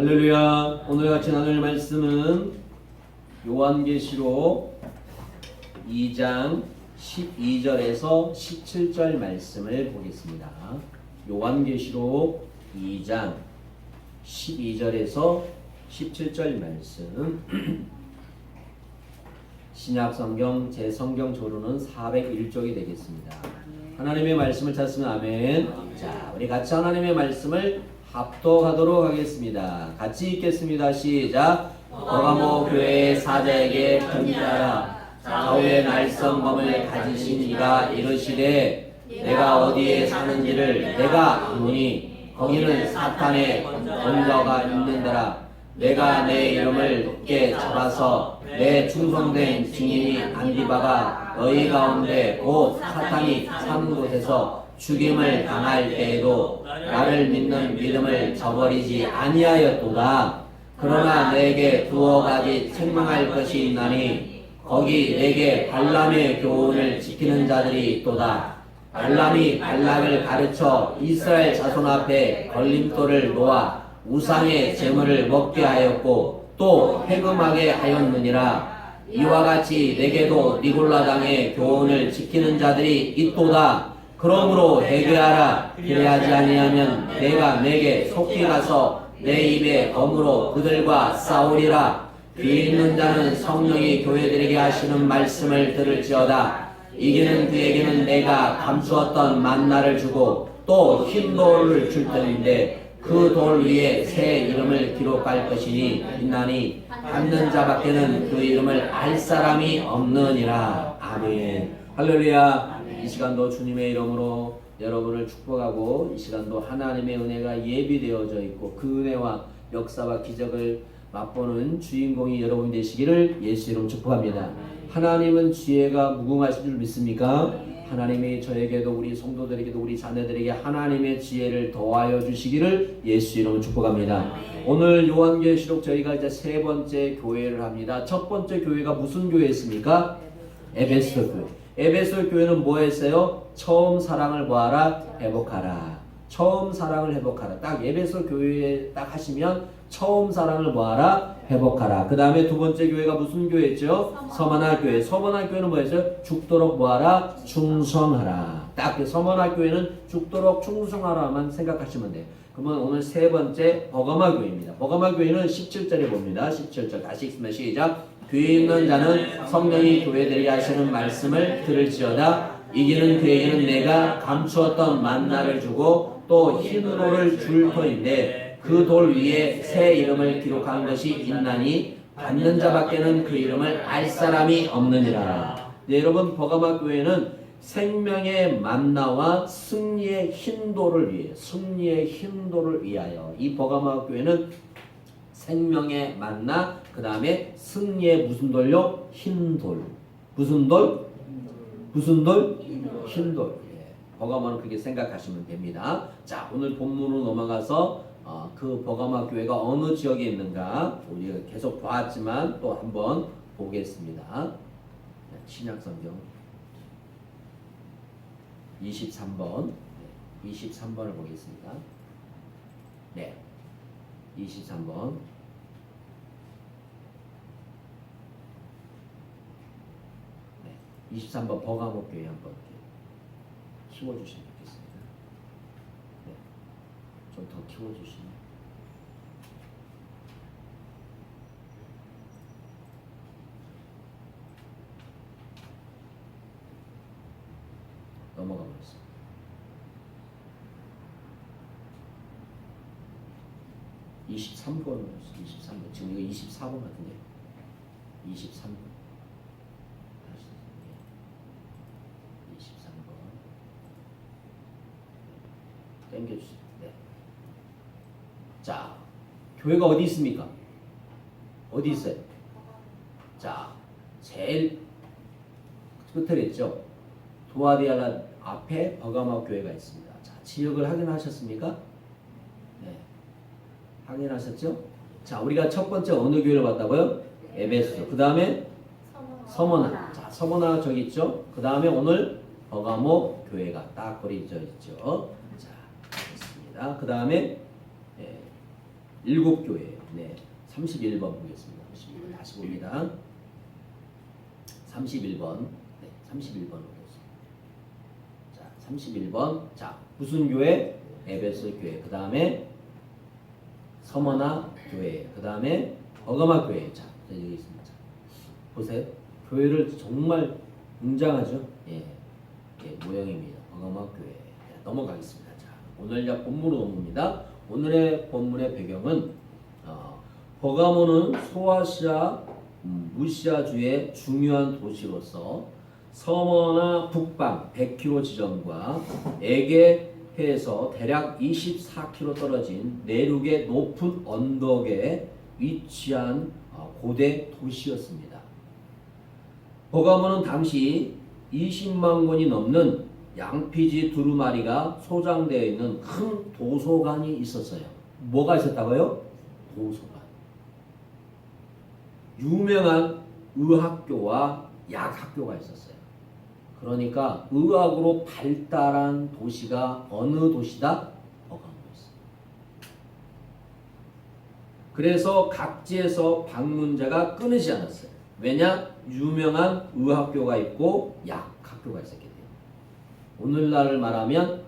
할렐루야. 오늘 같이 나눌 말씀은 요한계시록 2장 12절에서 17절 말씀을 보겠습니다. 요한계시록 2장 12절에서 17절 말씀. 신약성경 제성경 조로는 401쪽이 되겠습니다. 하나님의 말씀을 찾으면 아멘. 자, 우리 같이 하나님의 말씀을 합독하도록 하겠습니다. 같이 읽겠습니다. 시작. 버가모 교회의 사자에게 편지하라. 좌우의 날성검을 가지신 이가 이르시되 내가 어디에 사는지를 내가 아노니 거기는 사탄의 본거가 있는데라. 내가 내 이름을 높게 잡아서 내 충성된 증인이 안디바가 너희 가운데 곧 사탄이 사는 곳에서 죽임을 당할 때에도 나를 믿는 믿음을 저버리지 아니하였도다. 그러나 내게 두어 가지 책망할 것이 있나니 거기 내게 발람의 교훈을 지키는 자들이 있도다. 발람이 발락을 가르쳐 이스라엘 자손 앞에 걸림돌을 놓아 우상의 제물을 먹게 하였고 또 해금하게 하였느니라. 이와 같이 내게도 니골라당의 교훈을 지키는 자들이 있도다. 그러므로 회개하라. 그래야지 아니하면 내가 내게 속히 가서 내 입에 검으로 그들과 싸우리라. 귀 있는 자는 성령이 교회들에게 하시는 말씀을 들을지어다. 이기는 그에게는 내가 감추었던 만나를 주고 또 흰 돌을 줄 터인데 그 돌 위에 새 이름을 기록할 것이니 있나니 받는 자밖에는 그 이름을 알 사람이 없느니라. 아멘. 할렐루야. 이 시간도 주님의 이름으로 여러분을 축복하고 이 시간도 하나님의 은혜가 예비되어져 있고 그 은혜와 역사와 기적을 맛보는 주인공이 여러분 되시기를 예수 이름 축복합니다. 하나님은 지혜가 무궁하신 줄 믿습니까? 하나님이 저에게도 우리 성도들에게도 우리 자녀들에게 하나님의 지혜를 더하여 주시기를 예수 이름으로 축복합니다. 오늘 요한계시록 저희가 이제 세 번째 교회를 합니다. 첫 번째 교회가 무슨 교회였습니까? 에베소 교회. 에베소 교회는 뭐 했어요? 처음 사랑을 보아라, 회복하라. 처음 사랑을 회복하라. 딱 에베소 교회에 딱 하시면 처음 사랑을 보아라, 회복하라. 그 다음에 두 번째 교회가 무슨 교회였죠? 서머나 교회. 서머나 교회는 뭐였어요? 죽도록 보아라, 충성하라. 딱 서머나 교회는 죽도록 충성하라만 생각하시면 돼요. 그러면 오늘 세 번째 버가마 교회입니다. 버가마 교회는 17절에 봅니다. 17절 다시 읽습니다. 시작. 귀 있는 자는 성령이 교회들이 하시는 말씀을 들을지어다. 이기는 그에게는 내가 감추었던 만나를 주고 또 흰 돌을 줄 터인데 그 돌 위에 새 이름을 기록한 것이 있나니 받는 자밖에는 그 이름을 알 사람이 없느니라. 네, 여러분 버가마 교회는 생명의 만나와 승리의 흰 돌을 위해 승리의 흰 돌을 위하여 이 버가마 교회는 생명의 만나 그 다음에 승리의 무슨 돌요? 흰 돌. 무슨 돌? 무슨 돌? 흰 돌. 예. 버가마는 그렇게 생각하시면 됩니다. 자, 오늘 본문으로 넘어가서 그 버가마 교회가 어느 지역에 있는가 우리가 계속 보았지만 또 한번 보겠습니다. 신약성경 23번 23번을 보겠습니다. 네, 23번 네, 23번 버가모 교회 한번 키워주시면 좋겠습니다. 네, 좀 더 키워주시면. 넘어가 버렸어요. 23번, 23번. 지금 이거 24번 같은데. 23번. 다시. 23번. 땡겨주세요. 네. 자, 교회가 어디 있습니까? 어디 있어요? 자, 제일 끝에 있죠. 도아디아라 앞에 버가마 교회가 있습니다. 자, 지역을 확인하셨습니까? 네. 확인하셨죠? 자, 우리가 첫 번째 어느 교회를 봤다고요? 에베소. 그 다음에 서머나. 자, 서머나 저기 있죠? 그 다음에 오늘 버가모 교회가 딱 그려져 있죠. 자, 있습니다. 그 다음에 7교회예요. 네. 31번 보겠습니다. 31번 다시 봅니다. 31번. 네, 31번으로 보겠습니다. 자, 31번. 자, 무슨 교회? 에베소 교회. 그 다음에 서머나 교회. 그 다음에 버가마 교회. 자, 여기 있습니다. 보세요. 교회를 정말 웅장하죠? 예. 예, 모형입니다. 버가마 교회. 자, 넘어가겠습니다. 자, 오늘 본문으로 넘깁니다. 오늘의 본문의 배경은 버가모는 소아시아 무시아주의 중요한 도시로서 서머나 북방 100km 지점과 에게해에서 대략 24km 떨어진 내륙의 높은 언덕에 위치한 고대 도시였습니다. 버가모는 당시 20만 권이 넘는 양피지 두루마리가 소장되어 있는 큰 도서관이 있었어요. 뭐가 있었다고요? 도서관. 유명한 의학교와 약학교가 있었어요. 그러니까 의학으로 발달한 도시가 어느 도시다? 버가모였어요. 그래서 각지에서 방문자가 끊이지 않았어요. 왜냐? 유명한 의학교가 있고 약학교가 있었기 때문에. 오늘날을 말하면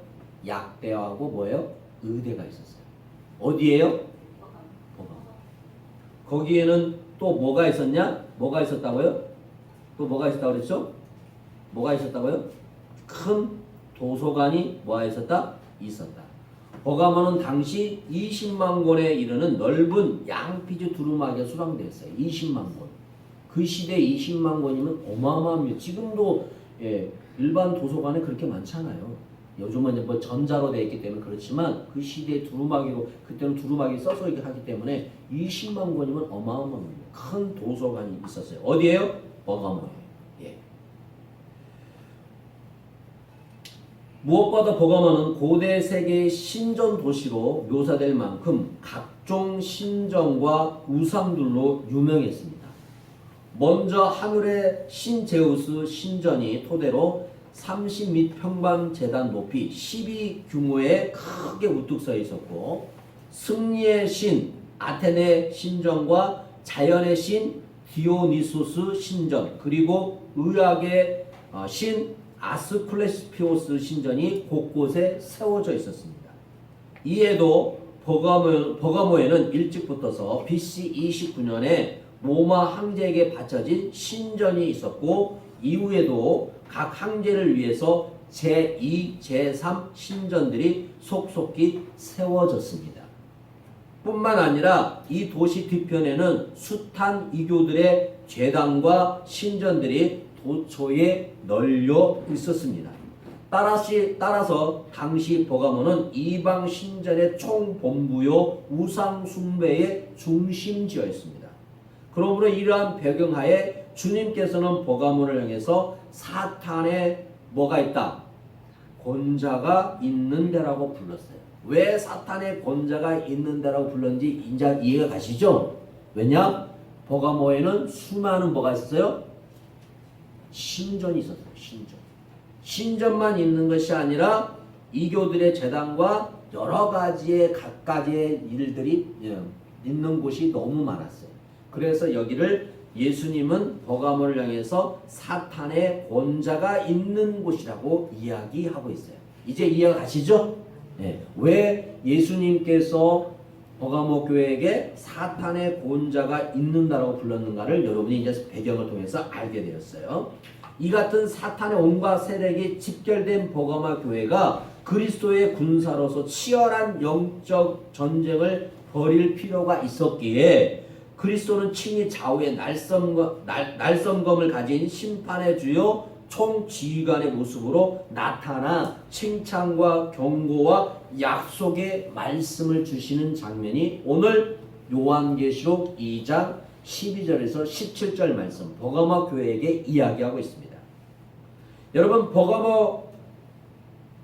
약대하고 뭐예요? 의대가 있었어요. 어디예요? 버가모. 거기에는 또 뭐가 있었냐? 뭐가 있었다고요? 또 뭐가 있었다고 그랬죠? 뭐가 있었다고요? 큰 도서관이 뭐가 있었다? 있었다. 버가모는 당시 20만 권에 이르는 넓은 양피지 두루마기가 수량되었어요. 20만 권. 그 시대 20만 권이면 어마어마합니다. 지금도 예, 일반 도서관에 그렇게 많지 않아요. 요즘은 이제 뭐 전자로 되어 있기 때문에 그렇지만 그 시대에 두루마기로 그때는 두루마기 써서 이렇게 하기 때문에 20만 권이면 어마어마합니다. 큰 도서관이 있었어요. 어디예요? 버가모예요. 예. 무엇보다 버가모는 고대 세계의 신전 도시로 묘사될 만큼 각종 신전과 우상들로 유명했습니다. 먼저 하늘의 신 제우스 신전이 토대로 30및 평방 재단 높이 12 규모의 크게 우뚝 서 있었고, 승리의 신 아테네 신전과 자연의 신 디오니소스 신전, 그리고 의학의 신 아스클레스피오스 신전이 곳곳에 세워져 있었습니다. 이에도 버가모에는 일찍부터서 BC 29년에 로마 황제에게 바쳐진 신전이 있었고, 이후에도 각 황제를 위해서 제2, 제3 신전들이 속속히 세워졌습니다. 뿐만 아니라 이 도시 뒤편에는 숱한 이교들의 제당과 신전들이 도처에 널려 있었습니다. 따라서 당시 버가모는 이방 신전의 총본부요 우상 숭배의 중심지였습니다. 그러므로 이러한 배경하에 주님께서는 버가모를 향해서 사탄의 뭐가 있다? 권자가 있는 데라고 불렀어요. 왜 사탄의 권자가 있는 데라고 불렀는지 이제 이해가 가시죠? 왜냐? 버가모에는 수많은 뭐가 있었어요? 신전이 있었어요. 신전만 있는 것이 아니라 이교들의 제단과 여러 가지의 갖가지의 일들이 있는 곳이 너무 많았어요. 그래서 여기를 예수님은 버가모를 향해서 사탄의 권자가 있는 곳이라고 이야기하고 있어요. 이제 이해가 가시죠? 네. 왜 예수님께서 버가모 교회에게 사탄의 권자가 있는다라고 불렀는가를 여러분이 이제 배경을 통해서 알게 되었어요. 이 같은 사탄의 온갖 세력이 집결된 버가모 교회가 그리스도의 군사로서 치열한 영적 전쟁을 벌일 필요가 있었기에 그리스도는 친히 좌우의 날성검을 가진 심판의 주요 총지휘관의 모습으로 나타나 칭찬과 경고와 약속의 말씀을 주시는 장면이 오늘 요한계시록 2장 12절에서 17절 말씀 버가모 교회에게 이야기하고 있습니다. 여러분,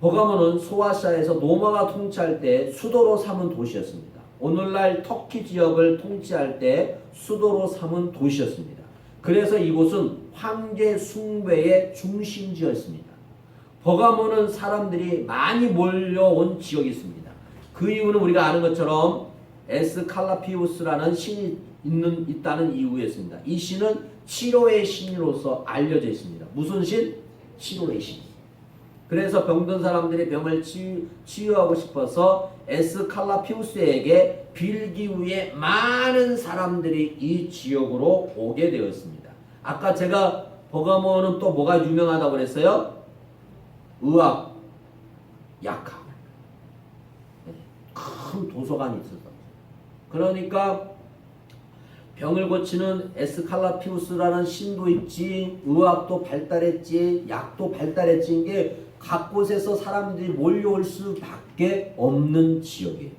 버가모는 소아시아에서 로마가 통치할 때 수도로 삼은 도시였습니다. 오늘날 터키 지역을 통치할 때 수도로 삼은 도시였습니다. 그래서 이곳은 황제 숭배의 중심지였습니다. 버가모는 사람들이 많이 몰려온 지역이 있습니다. 그 이유는 우리가 아는 것처럼 에스칼라피우스라는 신이 있다는 이유였습니다. 이 신은 치료의 신으로서 알려져 있습니다. 무슨 신? 치료의 신. 그래서 병든 사람들이 병을 치유하고 싶어서 에스칼라피우스에게 빌기 위해 많은 사람들이 이 지역으로 오게 되었습니다. 아까 제가 버가모는 또 뭐가 유명하다고 그랬어요? 의학, 약학. 큰 도서관이 있었다. 그러니까 병을 고치는 에스칼라피우스라는 신도 있지, 의학도 발달했지, 약도 발달했지. 이게 각 곳에서 사람들이 몰려올 수밖에 없는 지역이에요.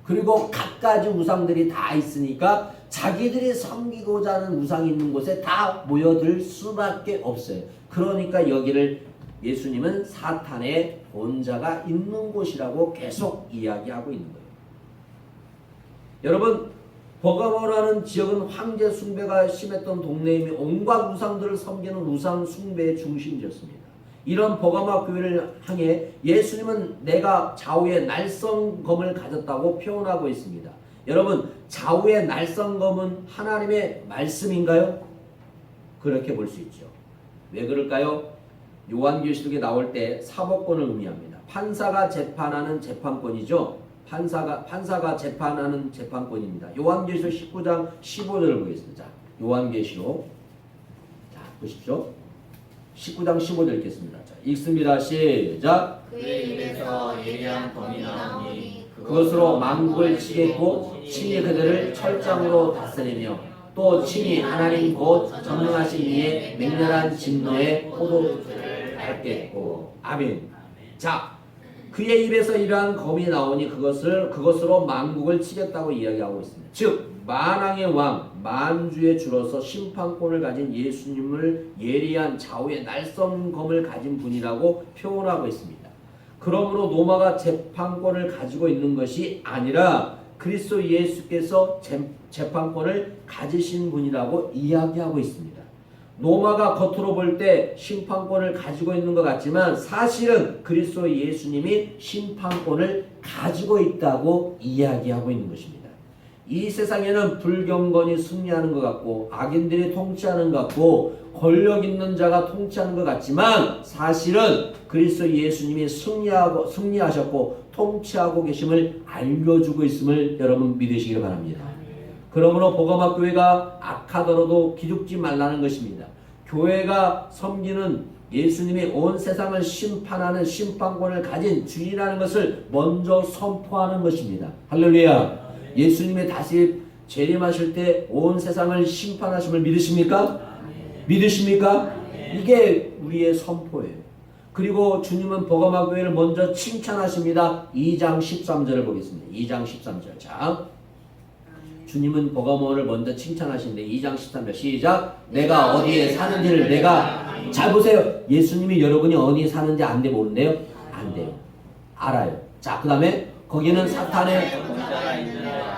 그리고 갖가지 우상들이 다 있으니까 자기들이 섬기고자 하는 우상이 있는 곳에 다 모여들 수밖에 없어요. 그러니까 여기를 예수님은 사탄의 본자가 있는 곳이라고 계속 이야기하고 있는 거예요. 여러분, 버가모라는 지역은 황제 숭배가 심했던 동네이며 온갖 우상들을 섬기는 우상 숭배의 중심지였습니다. 이런 버가모 교회를 향해 예수님은 내가 좌우에 날성검을 가졌다고 표현하고 있습니다. 여러분, 좌우의 날성검은 하나님의 말씀인가요? 그렇게 볼 수 있죠. 왜 그럴까요? 요한계시록에 나올 때 사법권을 의미합니다. 판사가 재판하는 재판권이죠. 판사가 재판하는 재판권입니다. 요한계시록 19장 15절을 보겠습니다. 요한계시록, 자 보십시오. 19장 15절 읽겠습니다. 자, 읽습니다. 시작. 그의 입에서 예리한 검이 나오니 그것으로 만국을 치겠고 친히 그들을 철장으로 다스리며 또 친히 하나님 곧 전능하신 이의 맹렬한 진노의 포도주를 밟겠고. 아멘. 자, 그의 입에서 이러한 검이 나오니 그것으로 만국을 치겠다고 이야기하고 있습니다. 즉 만왕의 왕, 만주의 주로서 심판권을 가진 예수님을 예리한 좌우의 날성검을 가진 분이라고 표현하고 있습니다. 그러므로 로마가 재판권을 가지고 있는 것이 아니라 그리스도 예수께서 재판권을 가지신 분이라고 이야기하고 있습니다. 로마가 겉으로 볼 때 심판권을 가지고 있는 것 같지만 사실은 그리스도 예수님이 심판권을 가지고 있다고 이야기하고 있는 것입니다. 이 세상에는 불경건이 승리하는 것 같고 악인들이 통치하는 것 같고 권력 있는 자가 통치하는 것 같지만 사실은 그리스도 예수님이 승리하셨고 통치하고 계심을 알려주고 있음을 여러분 믿으시기 바랍니다. 그러므로 버가모 교회가 악하더라도 기죽지 말라는 것입니다. 교회가 섬기는 예수님이 온 세상을 심판하는 심판권을 가진 주인이라는 것을 먼저 선포하는 것입니다. 할렐루야. 예수님이 다시 재림하실 때 온 세상을 심판하심을 믿으십니까? 믿으십니까? 이게 우리의 선포예요. 그리고 주님은 버가모 교회를 먼저 칭찬하십니다. 2장 13절을 보겠습니다. 2장 13절. 자, 주님은 버가모를 먼저 칭찬하시는데 2장 13절 시작. 내가 어디에 사는지를 내가 잘 보세요. 예수님이 여러분이 어디에 사는지 안 돼 모른대요? 안 돼요. 알아요. 자, 그 다음에 거기는 사탄의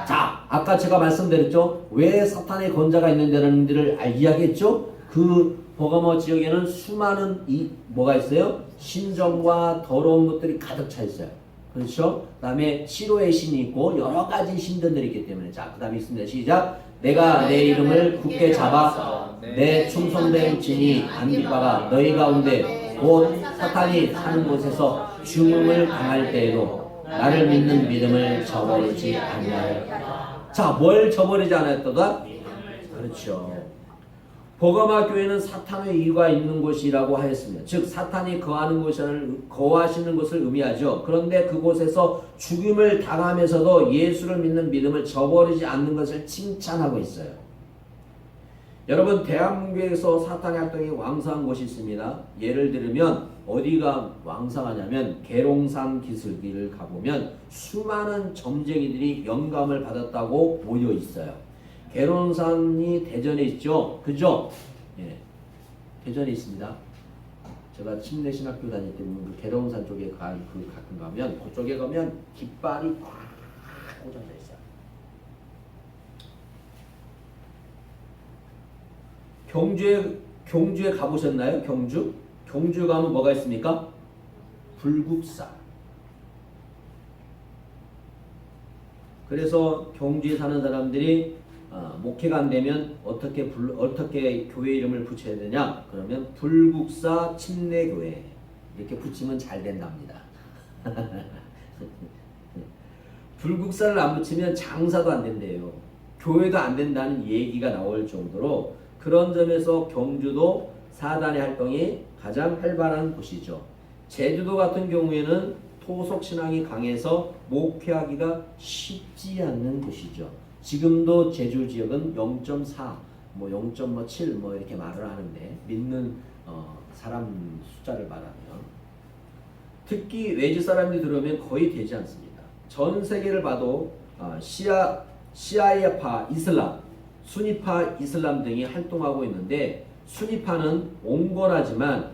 자, 아까 제가 말씀드렸죠. 왜 사탄의 권자가 있는 데라는 이야기했죠. 그 버가모 지역에는 수많은 뭐가 있어요? 신정과 더러운 것들이 가득 차 있어요. 그렇죠? 그 다음에 치료의 신이 있고 여러 가지 신들이 있기 때문에. 자, 그 다음에 있습니다. 시작. 내가 내 이름을 굳게 잡아 내 충성된 진이 안깃바가 너희 가운데 곧 사탄이 사는 곳에서 죽음을 당할 때에도 나를 믿는 믿음을 저버리지 아니하였다. 자, 뭘 저버리지 않았다가? 그렇죠. 버가모 교회는 사탄의 이유가 있는 곳이라고 하였습니다. 즉 사탄이 거하시는 것을 의미하죠. 그런데 그곳에서 죽임을 당하면서도 예수를 믿는 믿음을 저버리지 않는 것을 칭찬하고 있어요. 여러분, 대한민국에서 사탄의 활동이 왕성한 곳이 있습니다. 예를 들면 어디가 왕성하냐면 계룡산 기슭길을 가보면 수많은 점쟁이들이 영감을 받았다고 모여 있어요. 계룡산이 대전에 있죠. 그죠? 예. 대전에 있습니다. 제가 침례신학교 다닐 때 그 계룡산 쪽에 가끔 가면 그쪽에 가면 깃발이 꽉 꽂아져 있어요. 경주에 가보셨나요? 경주 가면 뭐가 있습니까? 불국사. 그래서 경주에 사는 사람들이 목회가 안 되면 어떻게 교회 이름을 붙여야 되냐? 그러면 불국사 침례교회 이렇게 붙이면 잘 된답니다. 불국사를 안 붙이면 장사도 안 된대요. 교회도 안 된다는 얘기가 나올 정도로 그런 점에서 경주도 사단의 활동이 가장 활발한 곳이죠. 제주도 같은 경우에는 토속신앙이 강해서 목회하기가 쉽지 않는 곳이죠. 지금도 제주 지역은 0.4, 0.7 이렇게 말을 하는데 믿는 사람 숫자를 말하면 특히 외지 사람들이 들어오면 거의 되지 않습니다. 전 세계를 봐도 시아파 이슬람, 수니파 이슬람 등이 활동하고 있는데 수니파는 온건하지만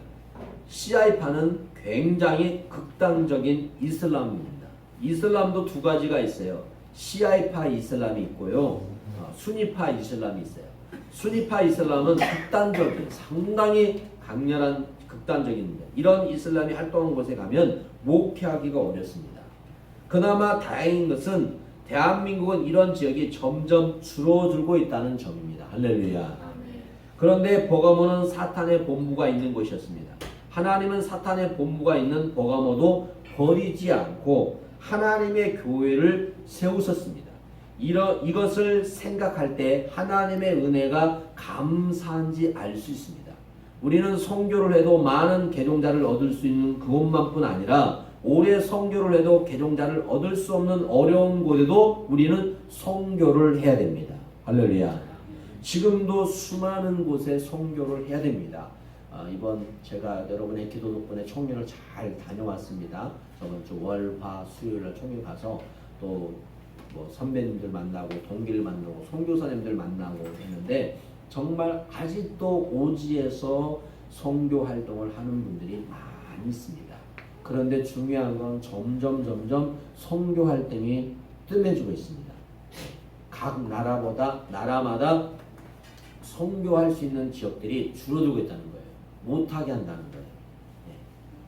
시아파는 굉장히 극단적인 이슬람입니다. 이슬람도 두 가지가 있어요. 시아파 이슬람이 있고요. 수니파 이슬람이 있어요. 수니파 이슬람은 극단적인 상당히 강렬한 극단적인데 이런 이슬람이 활동하는 곳에 가면 목회하기가 어렵습니다. 그나마 다행인 것은 대한민국은 이런 지역이 점점 줄어들고 있다는 점입니다. 할렐루야. 그런데 버가모는 사탄의 본부가 있는 곳이었습니다. 하나님은 사탄의 본부가 있는 버가모도 버리지 않고 하나님의 교회를 세우셨습니다. 이것을 생각할 때 하나님의 은혜가 감사한지 알 수 있습니다. 우리는 선교를 해도 많은 개종자를 얻을 수 있는 그곳만뿐 아니라 오래 선교를 해도 개종자를 얻을 수 없는 어려운 곳에도 우리는 선교를 해야 됩니다. 할렐루야. 지금도 수많은 곳에 선교를 해야 됩니다. 이번 제가 여러분의 기도 덕분에 총회를 잘 다녀왔습니다. 저번 주 월, 화, 수요일날 총회 가서 또 선배님들 만나고 동기를 만나고 선교사님들 만나고 했는데 정말 아직도 오지에서 선교 활동을 하는 분들이 많이 있습니다. 그런데 중요한 건 점점 선교 활동이 뜸해지고 있습니다. 각 나라마다 선교할 수 있는 지역들이 줄어들고 있다는 거예요. 못하게 한다는 거예요.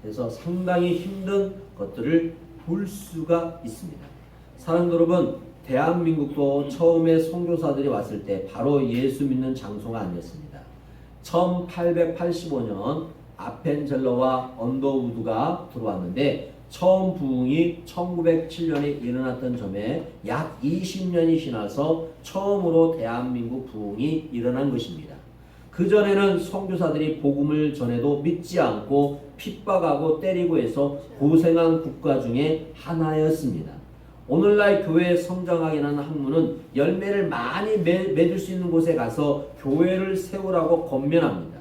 그래서 상당히 힘든 것들을 볼 수가 있습니다. 사랑하는 여러분, 대한민국도 처음에 선교사들이 왔을 때 바로 예수 믿는 장소가 아니었습니다. 1885년 아펜젤러와 언더우드가 들어왔는데 처음 부흥이 1907년에 일어났던 점에 약 20년이 지나서 처음으로 대한민국 부흥이 일어난 것입니다. 그전에는 선교사들이 복음을 전해도 믿지 않고 핍박하고 때리고 해서 고생한 국가 중에 하나였습니다. 오늘날 교회 성장하게는 학문은 열매를 많이 맺을 수 있는 곳에 가서 교회를 세우라고 권면합니다.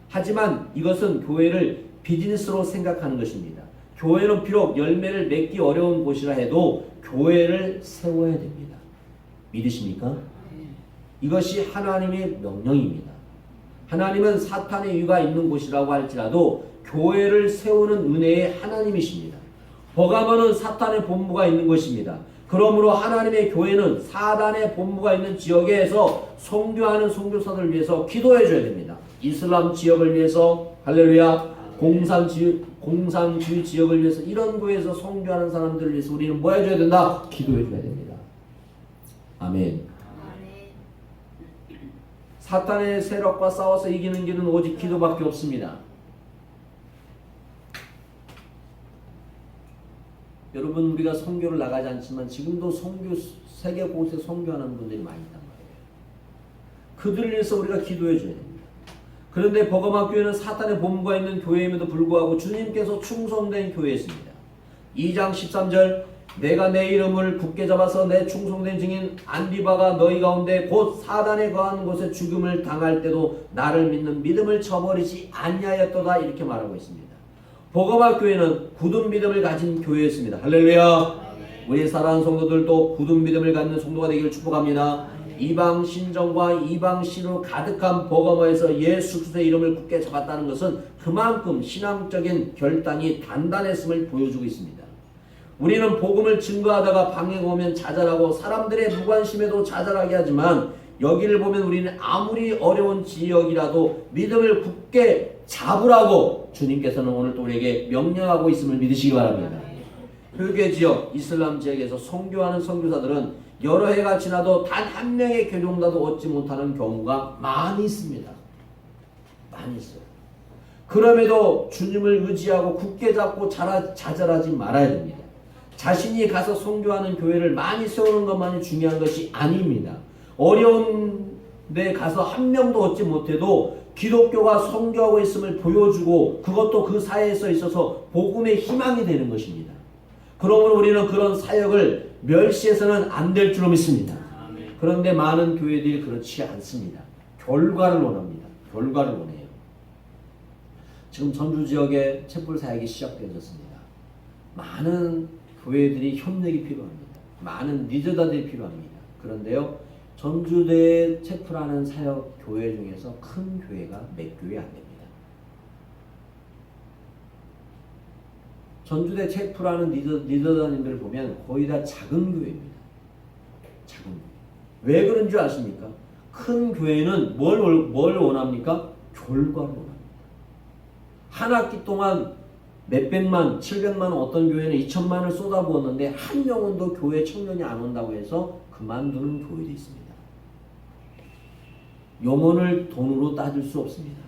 하지만 이것은 교회를 비즈니스로 생각하는 것입니다. 교회는 비록 열매를 맺기 어려운 곳이라 해도 교회를 세워야 됩니다. 믿으십니까? 이것이 하나님의 명령입니다. 하나님은 사탄의 유가 있는 곳이라고 할지라도 교회를 세우는 은혜의 하나님이십니다. 버가모는 사탄의 본부가 있는 것입니다. 그러므로 하나님의 교회는 사단의 본부가 있는 지역에서 선교하는 선교사들을 위해서 기도해 줘야 됩니다. 이슬람 지역을 위해서, 할렐루야, 공산주의 지역을 위해서, 이런 교회에서 선교하는 사람들을 위해서 우리는 뭐 해줘야 된다? 기도해 줘야 됩니다. 아멘. 사탄의 세력과 싸워서 이기는 길은 오직 기도밖에 없습니다. 여러분, 우리가 선교를 나가지 않지만 지금도 세계 곳에 선교하는 분들이 많이 있단 말이에요. 그들을 위해서 우리가 기도해 줘야 됩니다. 그런데 버가모 교회는 사탄의 본부가 있는 교회임에도 불구하고 주님께서 충성된 교회였습니다. 2장 13절, 내가 내 이름을 굳게 잡아서 내 충성된 증인 안디바가 너희 가운데 곧 사단에 거하는 곳에 죽음을 당할 때도 나를 믿는 믿음을 저버리지 아니하였도다, 이렇게 말하고 있습니다. 버가모 교회는 굳은 믿음을 가진 교회였습니다. 할렐루야. 우리 사랑하는 성도들도 굳은 믿음을 갖는 성도가 되기를 축복합니다. 이방 신정과 이방 신으로 가득한 버가모에서 예수 그리스도의 이름을 굳게 잡았다는 것은 그만큼 신앙적인 결단이 단단했음을 보여주고 있습니다. 우리는 복음을 증거하다가 방해가 오면 자잘하고 사람들의 무관심에도 자잘하게 하지만 여기를 보면 우리는 아무리 어려운 지역이라도 믿음을 굳게 잡으라고 주님께서는 오늘 또 우리에게 명령하고 있음을 믿으시기 바랍니다. 회계 지역, 이슬람 지역에서 선교하는 선교사들은 여러 해가 지나도 단 한 명의 교종자도 얻지 못하는 경우가 많이 있습니다. 많이 있어요. 그럼에도 주님을 의지하고 굳게 잡고 좌절하지 말아야 됩니다. 자신이 가서 선교하는 교회를 많이 세우는 것만이 중요한 것이 아닙니다. 어려운 데 가서 한 명도 얻지 못해도 기독교가 선교하고 있음을 보여주고 그것도 그 사회에서 있어서 복음의 희망이 되는 것입니다. 그러므로 우리는 그런 사역을 멸시해서는 안 될 줄로 믿습니다. 그런데 많은 교회들이 그렇지 않습니다. 결과를 원합니다. 결과를 원해요. 지금 전주 지역에 촛불 사역이 시작되었습니다. 많은 교회들이 협력이 필요합니다. 많은 리더들이 필요합니다. 그런데요, 전주대에 촛불하는 사역 교회 중에서 큰 교회가 몇 교회 안 됩니다. 전주대 촛불하는 리더단님들을 보면 거의 다 작은 교회입니다. 작은 교회. 왜 그런 줄 아십니까? 큰 교회는 뭘 원합니까? 결과를 원합니다. 한 학기 동안 몇백만, 700만 어떤 교회는 2천만을 쏟아부었는데 한 영혼도 교회 청년이 안 온다고 해서 그만두는 교회도 있습니다. 영혼을 돈으로 따질 수 없습니다.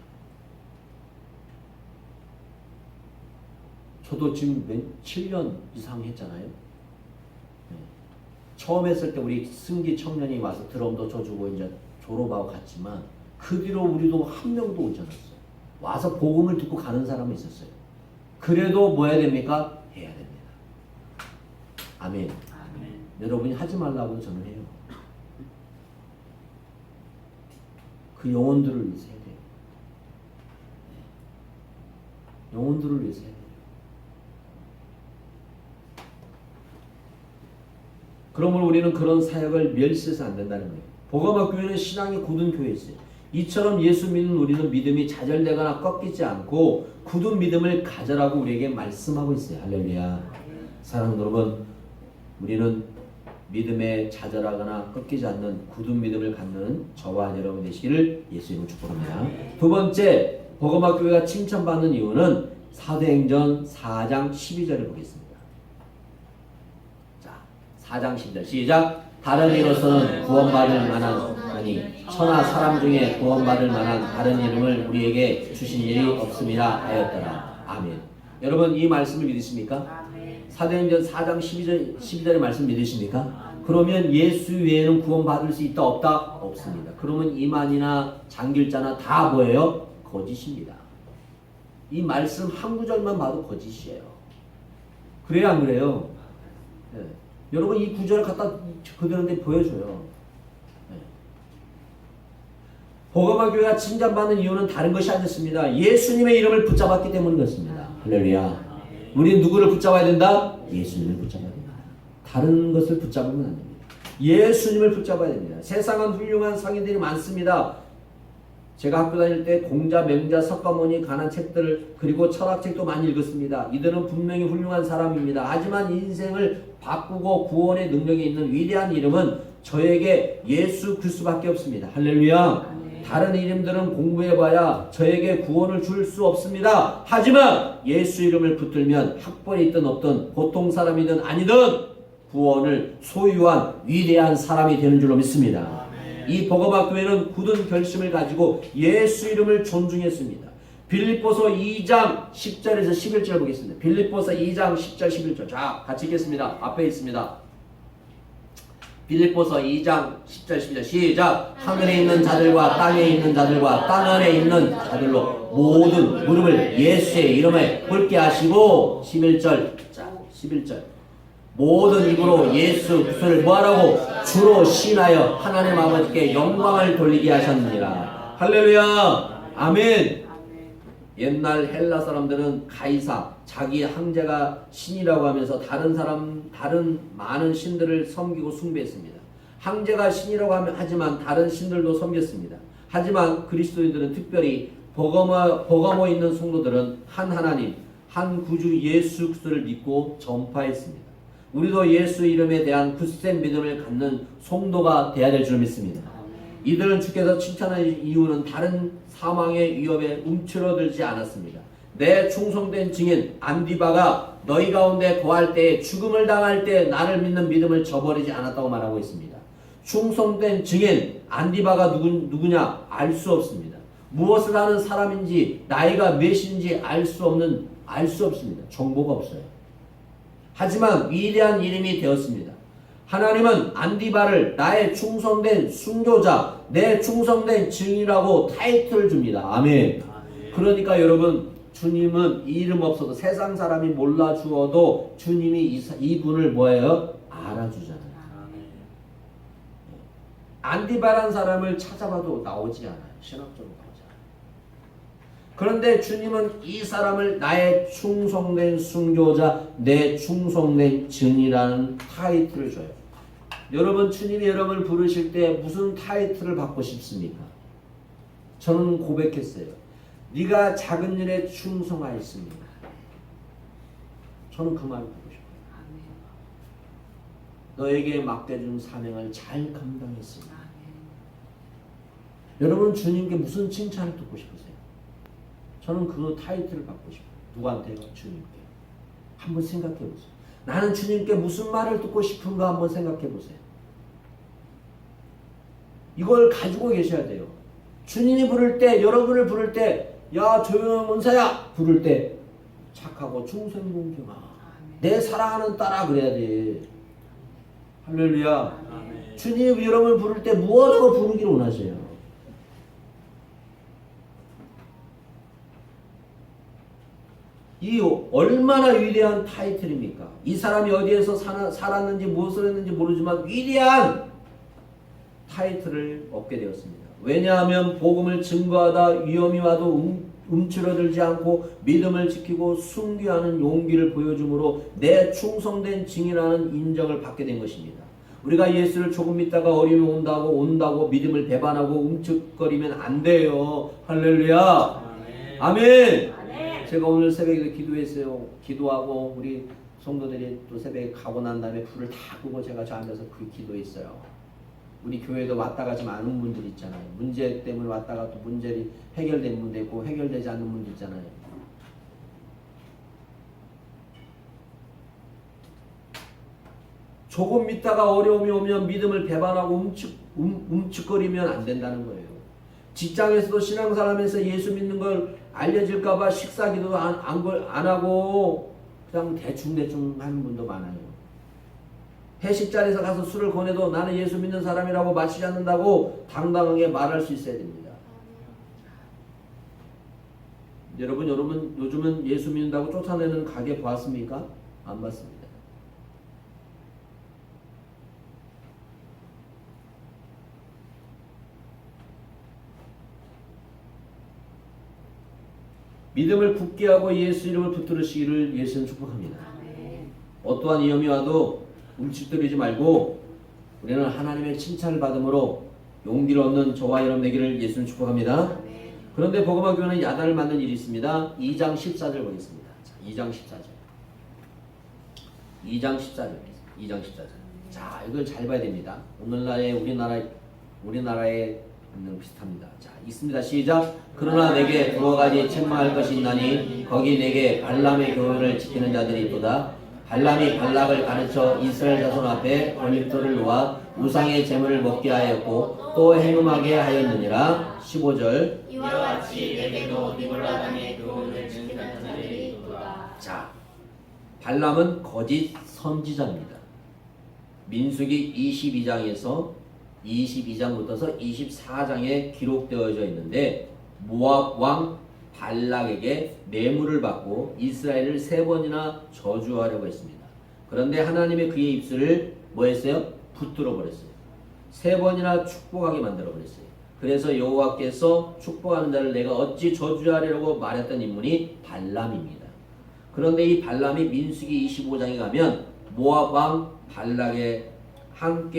저도 지금 7년 이상 했잖아요. 처음 했을 때 우리 승기 청년이 와서 드럼도 쳐주고 이제 졸업하고 갔지만 그 뒤로 우리도 한 명도 오지 않았어요. 와서 복음을 듣고 가는 사람은 있었어요. 그래도 뭐 해야 됩니까? 해야 됩니다. 아멘. 아멘. 여러분이 하지 말라고 저는 해요. 그 영혼들을 위해서 해야 돼요. 영혼들을 위해서 해야 돼요. 그러므로 우리는 그런 사역을 멸시해서 안 된다는 거예요. 복음학 교회는 신앙이 굳은 교회였어요. 이처럼 예수 믿는 우리는 믿음이 좌절되거나 꺾이지 않고 굳은 믿음을 가져라고 우리에게 말씀하고 있어요. 할렐루야. 사랑하는 여러분, 우리는 믿음에 좌절하거나 꺾이지 않는 굳은 믿음을 갖는 저와 여러분 되시기를 예수 이름으로 축복합니다. 두 번째, 복음학 교회가 칭찬받는 이유는 사도행전 4장 12절을 보겠습니다. 4장 10절 시작. 다른 이로서는 구원받을 만한 아니 천하 사람 중에 구원받을 만한 다른 이름을 우리에게 주신 일이 없음이라 하였더라. 아멘. 여러분 이 말씀을 믿으십니까? 사도행전 4장 12절의 말씀 믿으십니까? 그러면 예수 외에는 구원받을 수 있다 없다? 없습니다. 그러면 이만이나 장길자나 다 뭐예요? 거짓입니다. 이 말씀 한 구절만 봐도 거짓이에요. 그래요 안 그래요? 네. 여러분 이 구절을 갖다 그들한테 보여줘요. 네. 복음학 교회가 칭찬받는 이유는 다른 것이 아니었습니다. 예수님의 이름을 붙잡았기 때문이었습니다. 할렐루야. 우리는 누구를 붙잡아야 된다? 예수님을 붙잡아야 됩니다. 다른 것을 붙잡으면 안 됩니다. 예수님을 붙잡아야 됩니다. 세상은 훌륭한 상인들이 많습니다. 제가 학교 다닐 때 공자, 맹자, 석가모니 관한 책들을 그리고 철학책도 많이 읽었습니다. 이들은 분명히 훌륭한 사람입니다. 하지만 인생을 바꾸고 구원의 능력이 있는 위대한 이름은 저에게 예수 그리스도밖에 없습니다. 할렐루야. 다른 이름들은 공부해봐야 저에게 구원을 줄 수 없습니다. 하지만 예수 이름을 붙들면 학벌이 있든 없든 보통 사람이든 아니든 구원을 소유한 위대한 사람이 되는 줄로 믿습니다. 이 복음학 교회는 굳은 결심을 가지고 예수 이름을 존중했습니다. 빌립보서 2장 10절에서 11절 보겠습니다. 빌립보서 2장 10절 11절. 자, 같이 읽겠습니다. 앞에 있습니다. 빌립보서 2장 10절 11절 시작. 하늘에 있는 자들과 땅에 있는 자들과 땅 아래 있는 자들로 모든 무릎을 예수의 이름에 꿇게 하시고 11절. 자, 11절. 모든 입으로 예수 그리스도를 뭐하라고? 주로 시인하여 하나님 아버지께 영광을 돌리게 하셨느니라. 할렐루야. 아멘. 옛날 헬라 사람들은 가이사, 자기 황제가 신이라고 하면서 다른 많은 신들을 섬기고 숭배했습니다. 황제가 신이라고 하지만 다른 신들도 섬겼습니다. 하지만 그리스도인들은 특별히 버가모에 있는 성도들은 한 하나님, 한 구주 예수 그리스도를 믿고 전파했습니다. 우리도 예수 이름에 대한 굳센 믿음을 갖는 성도가 되어야 될 줄 믿습니다. 이들은 주께서 칭찬하는 이유는 다른 사망의 위협에 움츠러들지 않았습니다. 내 충성된 증인 안디바가 너희 가운데 거할 때에 죽음을 당할 때 나를 믿는 믿음을 저버리지 않았다고 말하고 있습니다. 충성된 증인 안디바가 누구냐 알 수 없습니다. 무엇을 하는 사람인지 나이가 몇인지 알 수 없습니다. 정보가 없어요. 하지만 위대한 이름이 되었습니다. 하나님은 안디바를 나의 충성된 순교자, 내 충성된 증인이라고 타이틀을 줍니다. 아멘. 그러니까 여러분, 주님은 이름 없어도 세상 사람이 몰라 주어도 주님이 이분을 뭐예요? 알아주잖아요. 안디바란 사람을 찾아봐도 나오지 않아요. 신학적으로 나오지 않아요. 그런데 주님은 이 사람을 나의 충성된 순교자, 내 충성된 증인이라는 타이틀을 줘요. 여러분, 주님이 여러분을 부르실 때 무슨 타이틀을 받고 싶습니까? 저는 고백했어요. 네가 작은 일에 충성하였습니다. 저는 그 말을 듣고 싶어요. 너에게 맡겨준 사명을 잘 감당했습니다. 여러분, 주님께 무슨 칭찬을 듣고 싶으세요? 저는 그 타이틀을 받고 싶어요. 누구한테요? 주님께. 한번 생각해 보세요. 나는 주님께 무슨 말을 듣고 싶은가 한번 생각해 보세요. 이걸 가지고 계셔야 돼요. 주님이 부를 때, 여러분을 부를 때, 야 조용 은사야 부를 때 착하고 충성공경아 내 사랑하는 딸아 그래야 돼. 할렐루야. 주님이 여러분을 부를 때 무엇으로 부르기를 원하세요? 이 얼마나 위대한 타이틀입니까? 이 사람이 어디에서 살았는지 무엇을 했는지 모르지만 위대한 타이틀을 얻게 되었습니다. 왜냐하면 복음을 증거하다 위험이 와도 움츠러들지 않고 믿음을 지키고 순교하는 용기를 보여줌으로 내 충성된 증인이라는 인정을 받게 된 것입니다. 우리가 예수를 조금 믿다가 어려움이 온다고 믿음을 배반하고 움츠거리면 안 돼요. 할렐루야. 아멘. 제가 오늘 새벽에 기도했어요. 기도하고 우리 성도들이 또 새벽에 가고 난 다음에 불을 다 끄고 제가 저 앉아서 그 기도했어요. 우리 교회도 왔다 가지 않은 분들 있잖아요. 문제 때문에 왔다가 또 문제를 해결된 분도 있고 해결되지 않는 분도 있잖아요. 조금 믿다가 어려움이 오면 믿음을 배반하고 움츠거리면 안 된다는 거예요. 직장에서도 신앙사람에서 예수 믿는 걸 알려질까봐 식사기도 안 하고 그냥 대충 하는 분도 많아요. 회식 자리에서 가서 술을 권해도 나는 예수 믿는 사람이라고 마시지 않는다고 당당하게 말할 수 있어야 됩니다. 여러분 요즘은 예수 믿는다고 쫓아내는 가게 봤습니까? 안 봤습니다. 믿음을 굳게 하고 예수 이름을 붙들으시기를 예수는 축복합니다. 어떠한 위험이 와도 움츠러들지 말고 우리는 하나님의 칭찬을 받음으로 용기를 얻는 저와 여러분 되기를 예수는 축복합니다. 그런데 복음화 교회는 야단을 맞는 일이 있습니다. 2장 14절 보겠습니다. 자, 2장 14절. 자, 이걸 잘 봐야 됩니다. 오늘날의 우리나라에 있는 비슷합니다. 자, 있습니다. 시작. 그러나 내게 두어 가지 책망할 것이 있나니 거기 내게 발람의 교훈을 지키는 자들이 있도다. 발람이 발락을 가르쳐 이스라엘 자손 앞에 걸림돌을 놓아 우상의 제물을 먹게 하였고 또 행음하게 하였느니라. 15절. 이와 같이 내게도 니볼라당의 교훈을 지키는 자들이 있도다. 자, 발람은 거짓 선지자입니다. 민수기 22장에서 22장부터서 24장에 기록되어져 있는데 모압 왕 발락에게 뇌물을 받고 이스라엘을 3번이나 저주하려고 했습니다. 그런데 하나님의 그의 입술을 뭐 했어요? 붙들어 버렸어요. 3번이나 축복하게 만들어 버렸어요. 그래서 여호와께서 축복하는 자를 내가 어찌 저주하려고 말했던 인물이 발람입니다. 그런데 이 발람이 민수기 25장에 가면 모압 왕 발락에 한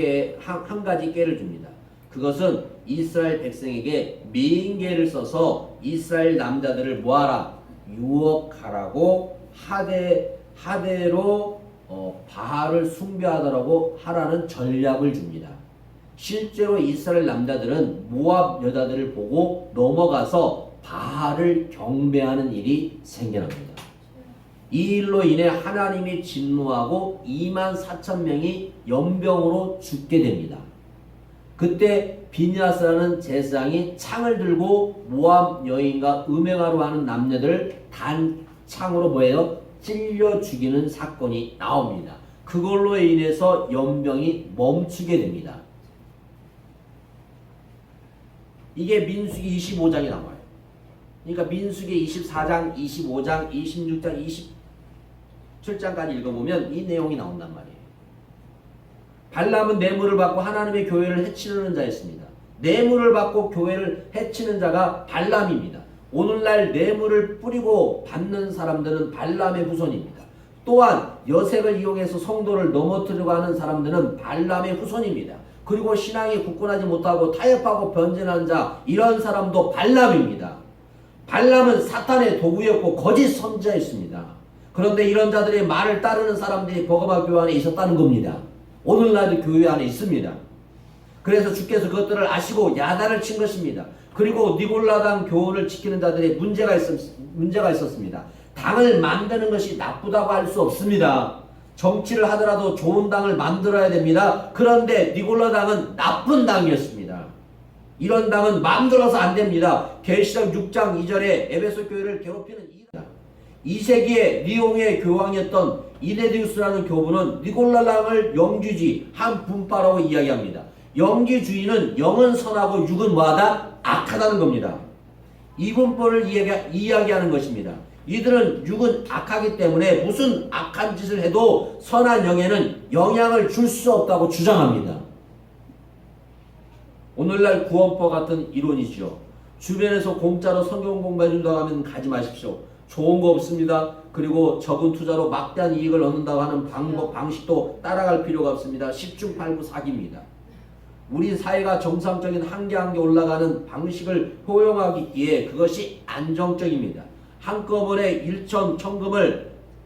가지 꾀를 줍니다. 그것은 이스라엘 백성에게 미인계를 써서 이스라엘 남자들을 뭐하라? 유혹하라고 하대로 바알을 숭배하더라고 하라는 전략을 줍니다. 실제로 이스라엘 남자들은 모압 여자들을 보고 넘어가서 바알을 경배하는 일이 생겨납니다. 이 일로 인해 하나님이 진노하고 24,000명이 연병으로 죽게 됩니다. 그때 비니아스라는 제사장이 창을 들고 모압 여인과 음행하러 하는 남녀들을 단창으로 뭐예요? 찔려 죽이는 사건이 나옵니다. 그걸로 인해서 연병이 멈추게 됩니다. 이게 민수기 25장이 나와요. 그러니까 민수기 24장, 25장, 26장, 27장까지 읽어보면 이 내용이 나온단 말이에요. 발람은 뇌물을 받고 하나님의 교회를 해치려는 자였습니다. 뇌물을 받고 교회를 해치는 자가 발람입니다. 오늘날 뇌물을 뿌리고 받는 사람들은 발람의 후손입니다. 또한 여색을 이용해서 성도를 넘어뜨리려고 하는 사람들은 발람의 후손입니다. 그리고 신앙이 굳건하지 못하고 타협하고 변질하는 자, 이런 사람도 발람입니다. 발람은 사탄의 도구였고 거짓 선지자였습니다. 그런데 이런 자들의 말을 따르는 사람들이 버가바 교회 안에 있었다는 겁니다. 오늘날도 교회 안에 있습니다. 그래서 주께서 그것들을 아시고 야단을 친 것입니다. 그리고 니골라당 교훈을 지키는 자들의 문제가 있었습니다. 당을 만드는 것이 나쁘다고 할 수 없습니다. 정치를 하더라도 좋은 당을 만들어야 됩니다. 그런데 니골라당은 나쁜 당이었습니다. 이런 당은 만들어서 안 됩니다. 계시록 6장 2절에 에베소 교회를 괴롭히는 2세기에 리옹의 교황이었던 이네디우스라는 교부는 니골라당을 영주주의 한 분파라고 이야기합니다. 영지주의는 영은 선하고 육은 뭐하다? 악하다는 겁니다. 이분법을 이야기하는 것입니다. 이들은 육은 악하기 때문에 무슨 악한 짓을 해도 선한 영에는 영향을 줄 수 없다고 주장합니다. 오늘날 구원법 같은 이론이죠. 주변에서 공짜로 성경 공부해 준다고 하면 가지 마십시오. 좋은 거 없습니다. 그리고 적은 투자로 막대한 이익을 얻는다고 하는 방식도 따라갈 필요가 없습니다. 10중 8구 사기입니다. 우리 사회가 정상적인 한계 올라가는 방식을 허용하기에 그것이 안정적입니다. 한꺼번에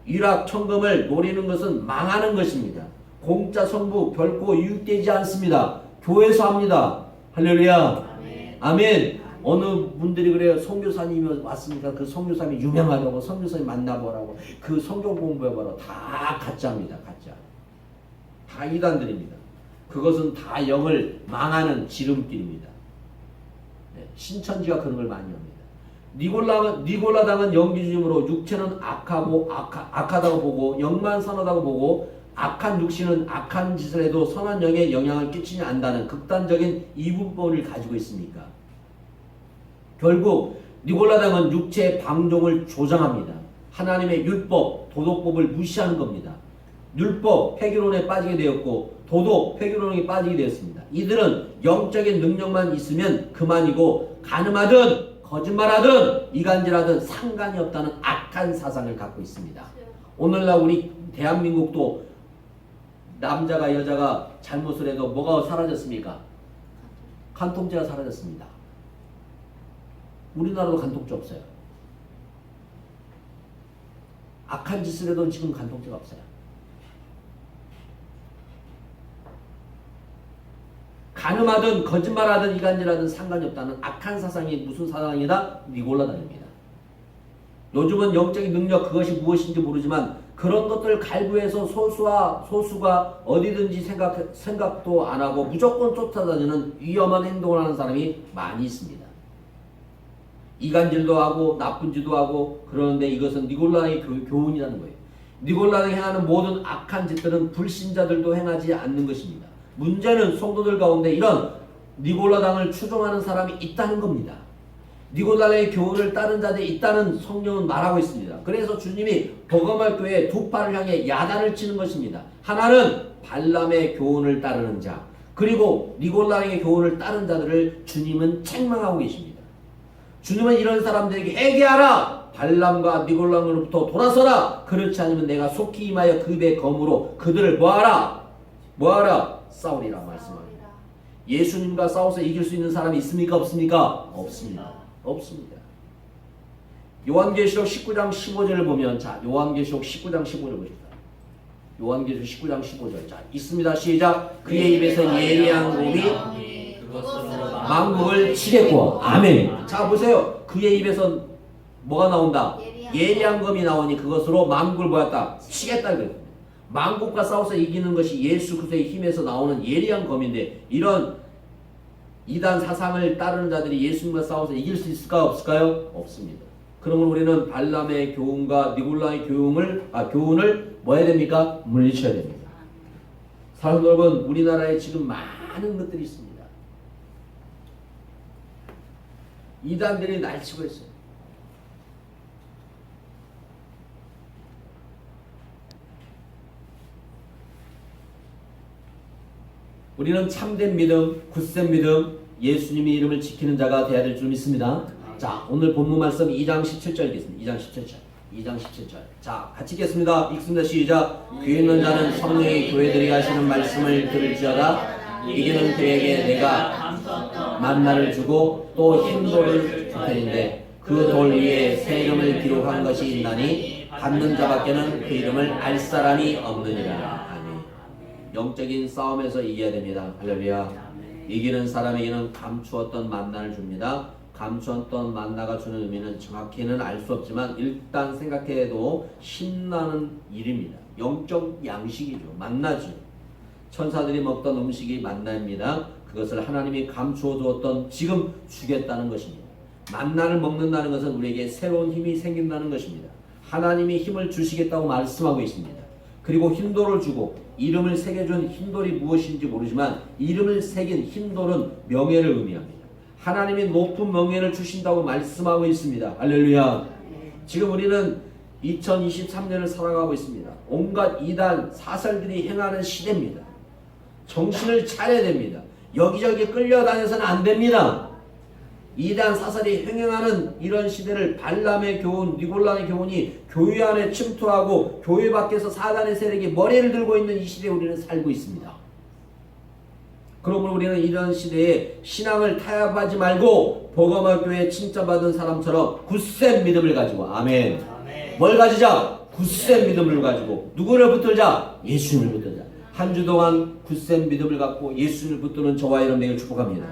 일확천금을 노리는 것은 망하는 것입니다. 공짜 성부 결코 유익되지 않습니다. 교회에서 합니다. 할렐루야. 아멘. 어느 분들이 그래요. 선교사님이 왔으니까 그 선교사님이 유명하다고 선교사님 만나보라고 그 성경 공부해보라고 다 가짜입니다. 가짜. 다 이단들입니다. 그것은 다 영을 망하는 지름길입니다. 네, 신천지가 그런 걸 많이 합니다. 니골라당은 영지주의로 육체는 악하다고 보고 영만 선하다고 보고 악한 육신은 악한 짓을 해도 선한 영에 영향을 끼치지 않는다는 극단적인 이분법을 가지고 있습니까? 결국 니골라당은 육체의 방종을 조장합니다. 하나님의 율법, 도덕법을 무시하는 겁니다. 율법, 폐기론에 빠지게 되었고 도덕, 폐기론에 빠지게 되었습니다. 이들은 영적인 능력만 있으면 그만이고 간음하든 거짓말하든 이간질하든 상관이 없다는 악한 사상을 갖고 있습니다. 오늘날 우리 대한민국도 남자가 여자가 잘못을 해도 뭐가 사라졌습니까? 간통죄가 사라졌습니다. 우리나라도 간통죄 없어요. 악한 짓을 해도 지금 간통죄가 없어요. 간음하든 거짓말하든 이간질하든 상관이 없다는 악한 사상이 무슨 사상이다? 니골라당입니다. 요즘은 영적인 능력 그것이 무엇인지 모르지만 그런 것들 갈구해서 소수가 어디든지 생각도 안 하고 무조건 쫓아다니는 위험한 행동을 하는 사람이 많이 있습니다. 이간질도 하고 나쁜 짓도 하고 그러는데 이것은 니골라당의 교훈이라는 거예요. 니골라당이 행하는 모든 악한 짓들은 불신자들도 행하지 않는 것입니다. 문제는 성도들 가운데 이런 니골라당을 추종하는 사람이 있다는 겁니다. 니골라당의 교훈을 따른 자들이 있다는 성경은 말하고 있습니다. 그래서 주님이 버가마 교회 두 팔을 향해 야단을 치는 것입니다. 하나는 발람의 교훈을 따르는 자, 그리고 니골라당의 교훈을 따른 자들을 주님은 책망하고 계십니다. 주님은 이런 사람들에게 회개하라! 발람과 니골라당으로부터 돌아서라! 그렇지 않으면 내가 속히 임하여 그 입의 검으로 그들을 뭐하라? 싸우리라 말씀합니다. 예수님과 싸워서 이길 수 있는 사람이 있습니까? 없습니까? 없습니다. 요한계시록 19장 15절을 보면, 자, 요한계시록 19장 15절 보십시다. 요한계시록 19장 15절. 자, 있습니다. 시작. 그의 입에서 예리한 곰이 만국을 치겠고. 아멘. 자, 보세요. 그의 입에서 뭐가 나온다? 예리한 검이 나오니 그것으로 만국을 보았다. 치겠다. 만국과 싸워서 이기는 것이 예수 그리스도의 힘에서 나오는 예리한 검인데 이런 이단 사상을 따르는 자들이 예수님과 싸워서 이길 수 있을까요? 없을까요? 없습니다. 그러면 우리는 발람의 교훈과 니골라의 교훈을 뭐 해야 됩니까? 물리쳐야 됩니다. 사랑하는 여러분, 우리나라에 지금 많은 것들이 있습니다. 이단들이 날치고 있어요. 우리는 참된 믿음, 굳센 믿음, 예수님의 이름을 지키는 자가 되어야 될 줄 믿습니다. 자, 오늘 본문 말씀 2장 17절 읽겠습니다. 2장 17절. 2장 17절. 자, 같이 읽겠습니다. 읽습니다. 시작. 귀 있는 자는 성령이 교회들이 하시는 말씀을 들을지어다. 이기는 그에게 내가 만나를 주고 또 흰 돌을 줄 터인데 그 돌 위에 새 이름을 기록한 것이 있나니 받는 자밖에는 그 이름을 알 사람이 없느니라. 아멘. 영적인 싸움에서 이겨야 됩니다. 할렐루야. 이기는 사람에게는 감추었던 만나를 줍니다. 감추었던 만나가 주는 의미는 정확히는 알 수 없지만 일단 생각해도 신나는 일입니다. 영적 양식이죠. 만나죠. 천사들이 먹던 음식이 만나입니다. 그것을 하나님이 감추어 두었던 지금 주겠다는 것입니다. 만나를 먹는다는 것은 우리에게 새로운 힘이 생긴다는 것입니다. 하나님이 힘을 주시겠다고 말씀하고 있습니다. 그리고 흰돌을 주고 이름을 새겨준 흰돌이 무엇인지 모르지만 이름을 새긴 흰돌은 명예를 의미합니다. 하나님이 높은 명예를 주신다고 말씀하고 있습니다. 할렐루야. 지금 우리는 2023년을 살아가고 있습니다. 온갖 이단 사설들이 행하는 시대입니다. 정신을 차려야 됩니다. 여기저기 끌려다녀서는 안 됩니다. 이단 사설이 행행하는 이런 시대를 발람의 교훈, 니골라의 교훈이 교회 안에 침투하고 교회 밖에서 사단의 세력이 머리를 들고 있는 이 시대에 우리는 살고 있습니다. 그러므로 우리는 이런 시대에 신앙을 타협하지 말고 복음학교에 칭찬받은 사람처럼 굳센 믿음을 가지고 아멘. 뭘 가지자? 굳센 믿음을 가지고 누구를 붙들자? 예수님을 붙들자. 한 주 동안 굳센 믿음을 갖고 예수님을 붙드는 저와 여러분 되길 축복합니다.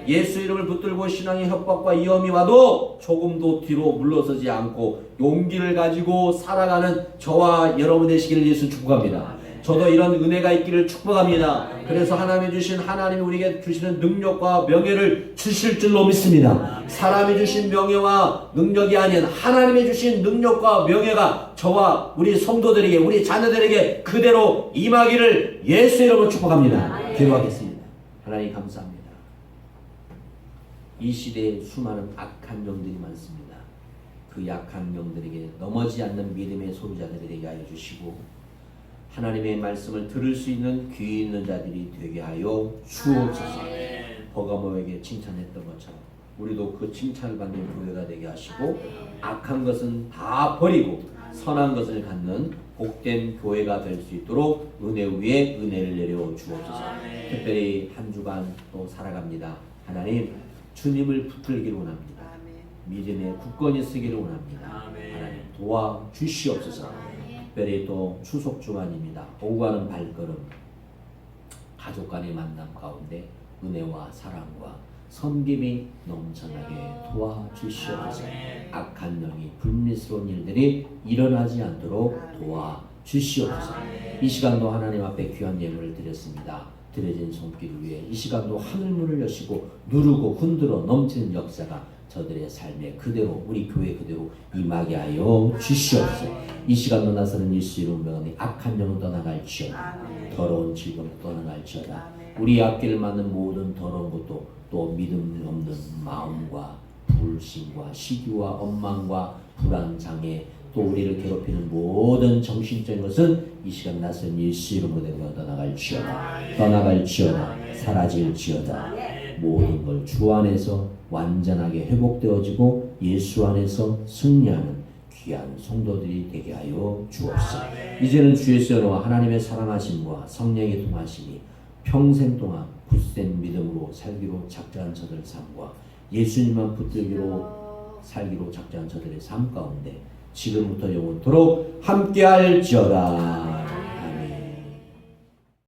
예수 이름을 붙들고 신앙의 협박과 위험이 와도 조금도 뒤로 물러서지 않고 용기를 가지고 살아가는 저와 여러분 되시기를 예수 축복합니다. 저도 이런 은혜가 있기를 축복합니다. 그래서 하나님이 우리에게 주시는 능력과 명예를 주실 줄로 믿습니다. 사람이 주신 명예와 능력이 아닌 하나님이 주신 능력과 명예가 저와 우리 성도들에게 우리 자녀들에게 그대로 임하기를 예수 이름으로 축복합니다. 기도하겠습니다. 하나님 감사합니다. 이 시대에 수많은 악한 영들이 많습니다. 그 약한 영들에게 넘어지지 않는 믿음의 소유자들이 되게 하여 주시고 하나님의 말씀을 들을 수 있는 귀 있는 자들이 되게 하여 주옵소서. 버가모에게 칭찬했던 것처럼 우리도 그 칭찬을 받는 교회가 되게 하시고 악한 것은 다 버리고 선한 것을 갖는 복된 교회가 될 수 있도록 은혜 위에 은혜를 내려 주옵소서. 특별히 한 주간 또 살아갑니다. 하나님 주님을 붙들기를 원합니다. 믿음의 굳건히 쓰기를 원합니다. 하나님 도와 주시옵소서. 특별히 또 추석 주간입니다. 오고 가는 발걸음, 가족 간의 만남 가운데 은혜와 사랑과 섬김이 넘쳐나게 도와주시옵소서. 악한 영이 불미스러운 일들이 일어나지 않도록 도와주시옵소서. 이 시간도 하나님 앞에 귀한 예물을 드렸습니다. 드려진 손길을 위해 이 시간도 하늘문을 여시고 누르고 흔들어 넘치는 역사가 저들의 삶에 그대로 우리 교회 그대로 임하게 하여 주시옵소서. 이 시간도 나서는 예수 이름 명하니 악한 영은 떠나갈지어다. 더러운 질병 떠나갈지어다. 우리 앞길을 막는 모든 더러운 것도 또 믿음 없는 마음과 불신과 시기와 엉망과 불안 장애 또 우리를 괴롭히는 모든 정신적인 것은 이 시간 나선 예수 이름으로 되어 떠나갈지어다. 사라질지어다. 모든 걸 주 안에서 완전하게 회복되어지고 예수 안에서 승리하는 귀한 성도들이 되게 하여 주옵소서. 이제는 주 예수의 은혜와 하나님의 사랑하심과 성령의 동하심이 평생 동안 굳센 믿음으로 살기로 작정한 저들의 삶과 예수님만 붙들기로 살기로 작정한 저들의 삶 가운데 지금부터 영원토록 함께할지어다.